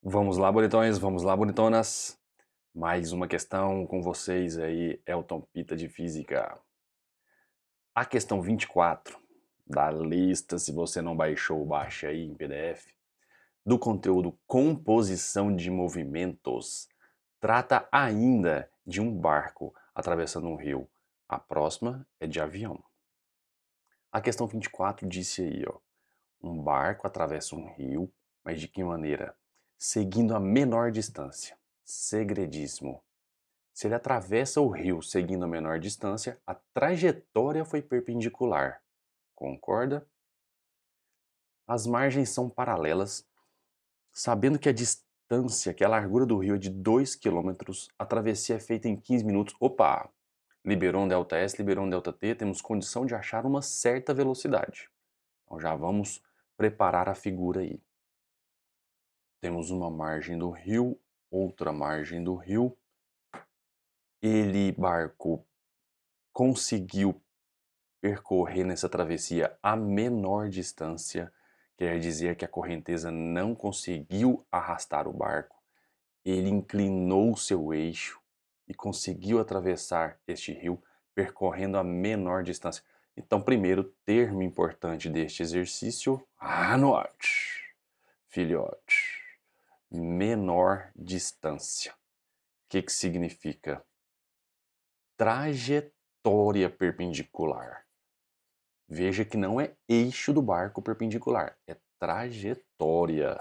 Vamos lá, bonitões, vamos lá, bonitonas. Mais uma questão com vocês aí, Elton Pita de Física. A questão 24 da lista, se você não baixou, baixa aí em PDF, do conteúdo Composição de Movimentos, trata ainda de um barco atravessando um rio. A próxima é de avião. A questão 24 disse aí, ó, um barco atravessa um rio, mas de que maneira? Seguindo a menor distância. Segredíssimo. Se ele atravessa o rio seguindo a menor distância, a trajetória foi perpendicular. Concorda? As margens são paralelas, sabendo que a distância, que a largura do rio é de 2 quilômetros, a travessia é feita em 15 minutos. Opa! Liberou um ΔS, liberou um ΔT, temos condição de achar uma certa velocidade. Então já vamos preparar a figura aí. Temos uma margem do rio, outra margem do rio. Barco, conseguiu percorrer nessa travessia a menor distância, quer dizer que a correnteza não conseguiu arrastar o barco. Ele inclinou seu eixo e conseguiu atravessar este rio percorrendo a menor distância. Então, primeiro termo importante deste exercício, anote, filhote, menor distância. O que significa? Trajetória perpendicular. Veja que não é eixo do barco perpendicular, é trajetória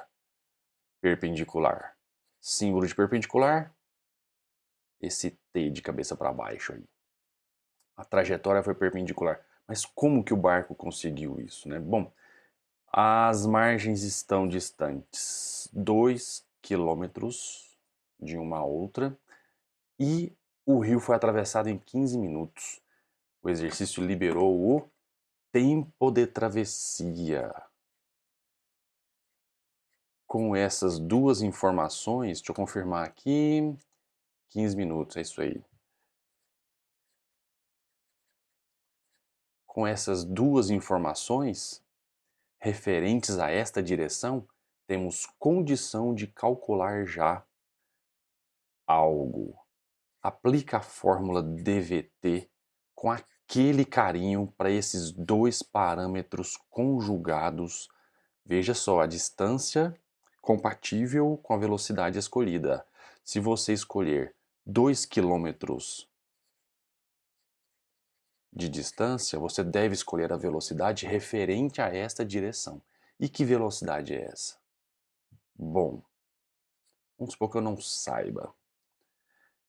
perpendicular. Símbolo de perpendicular, esse T de cabeça para baixo aí. A trajetória foi perpendicular. Mas como que o barco conseguiu isso, né? Bom, as margens estão distantes 2 quilômetros de uma a outra e o rio foi atravessado em 15 minutos. O exercício liberou o tempo de travessia. Com essas duas informações, deixa eu confirmar aqui, 15 minutos, é isso aí. Com essas duas informações referentes a esta direção, temos condição de calcular já algo. Aplica a fórmula DVT com aquele carinho para esses dois parâmetros conjugados. Veja só, a distância compatível com a velocidade escolhida. Se você escolher 2 quilômetros de distância, você deve escolher a velocidade referente a esta direção. E que velocidade é essa? Bom, vamos supor que eu não saiba.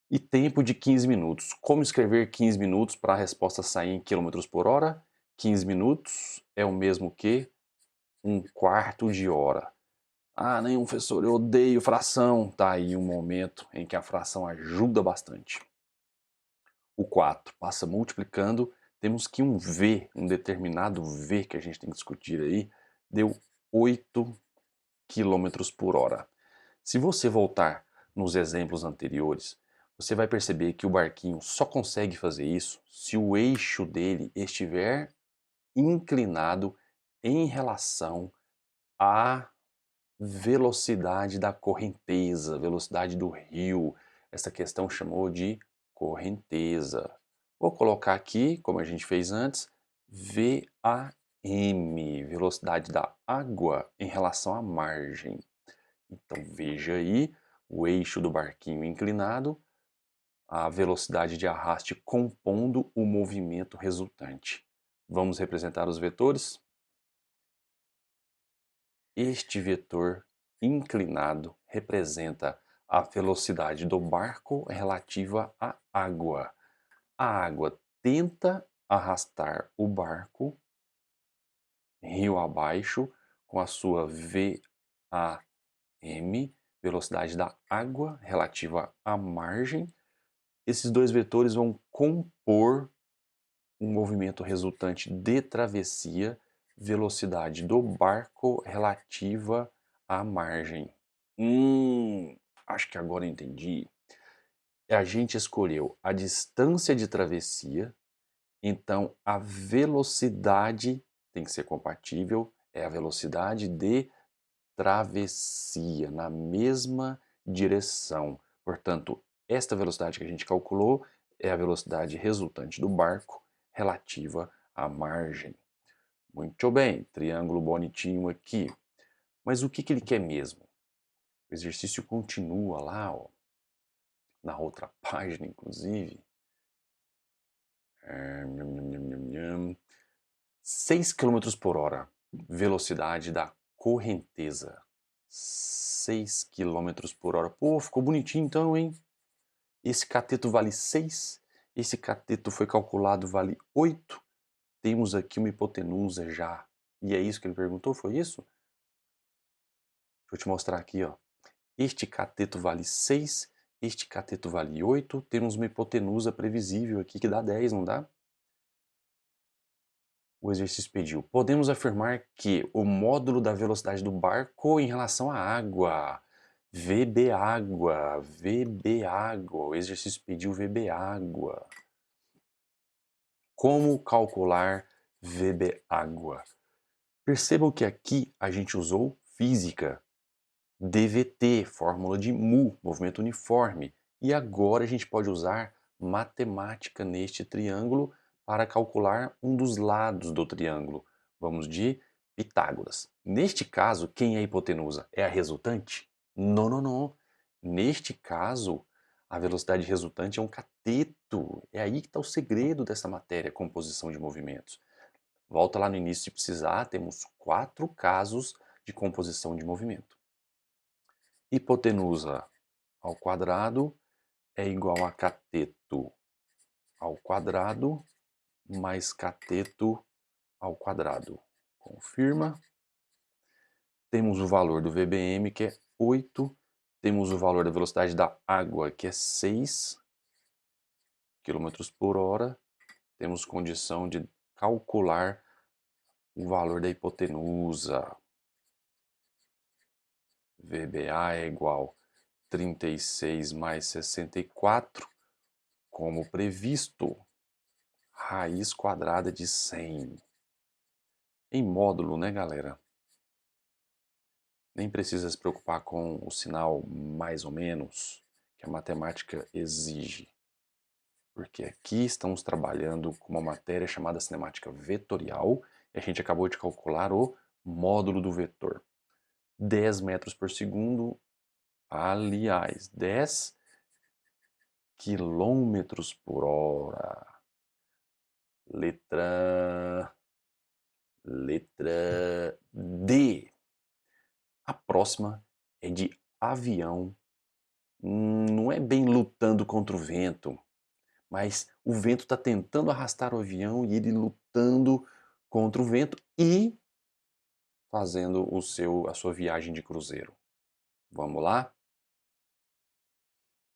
E tempo de 15 minutos. Como escrever 15 minutos para a resposta sair em quilômetros por hora? 15 minutos é o mesmo que um quarto de hora. Ah, nenhum professor, eu odeio fração. Tá aí um momento em que a fração ajuda bastante. O 4 passa multiplicando, temos que um V, um determinado V que a gente tem que discutir aí, deu 8 quilômetros por hora. Se você voltar nos exemplos anteriores, você vai perceber que o barquinho só consegue fazer isso se o eixo dele estiver inclinado em relação à velocidade da correnteza, velocidade do rio. Essa questão chamou de correnteza. Vou colocar aqui, como a gente fez antes, VAM, velocidade da água em relação à margem. Então veja aí o eixo do barquinho inclinado, a velocidade de arraste compondo o movimento resultante. Vamos representar os vetores? Este vetor inclinado representa a velocidade do barco relativa à água. A água tenta arrastar o barco rio abaixo com a sua VAM, velocidade da água relativa à margem. Esses dois vetores vão compor um movimento resultante de travessia, velocidade do barco relativa à margem. Acho que agora entendi. A gente escolheu a distância de travessia, então a velocidade tem que ser compatível, é a velocidade de travessia, na mesma direção. Portanto, esta velocidade que a gente calculou é a velocidade resultante do barco relativa à margem. Muito bem, triângulo bonitinho aqui. Mas o que ele quer mesmo? O exercício continua lá, ó, na outra página, inclusive. 6 km por hora, velocidade da correnteza. 6 km por hora. Pô, ficou bonitinho então, hein? Esse cateto vale 6, esse cateto foi calculado vale 8. Temos aqui uma hipotenusa já. E é isso que ele perguntou, foi isso? Deixa eu te mostrar aqui, ó. Este cateto vale 6, este cateto vale 8. Temos uma hipotenusa previsível aqui que dá 10, não dá? O exercício pediu: podemos afirmar que o módulo da velocidade do barco em relação à água. VB água, VB água. O exercício pediu VB água. Como calcular VB água? Percebam que aqui a gente usou física. DVT, fórmula de mu, movimento uniforme. E agora a gente pode usar matemática neste triângulo para calcular um dos lados do triângulo. Vamos de Pitágoras. Neste caso, quem é a hipotenusa? É a resultante? Não, não, não. Neste caso, a velocidade resultante é um cateto. É aí que está o segredo dessa matéria, composição de movimentos. Volta lá no início se precisar, temos 4 casos de composição de movimento. Hipotenusa ao quadrado é igual a cateto ao quadrado mais cateto ao quadrado. Confirma. Temos o valor do VBM, que é 8. Temos o valor da velocidade da água, que é 6 km por hora. Temos condição de calcular o valor da hipotenusa. VBA é igual a 36 mais 64, como previsto. Raiz quadrada de 100. Em módulo, né, galera? Nem precisa se preocupar com o sinal mais ou menos que a matemática exige. Porque aqui estamos trabalhando com uma matéria chamada cinemática vetorial e a gente acabou de calcular o módulo do vetor. 10 metros por segundo, aliás, 10 quilômetros por hora. Letra D. A próxima é de avião. Não é bem lutando contra o vento, mas o vento está tentando arrastar o avião e ele lutando contra o vento e fazendo a sua viagem de cruzeiro. Vamos lá?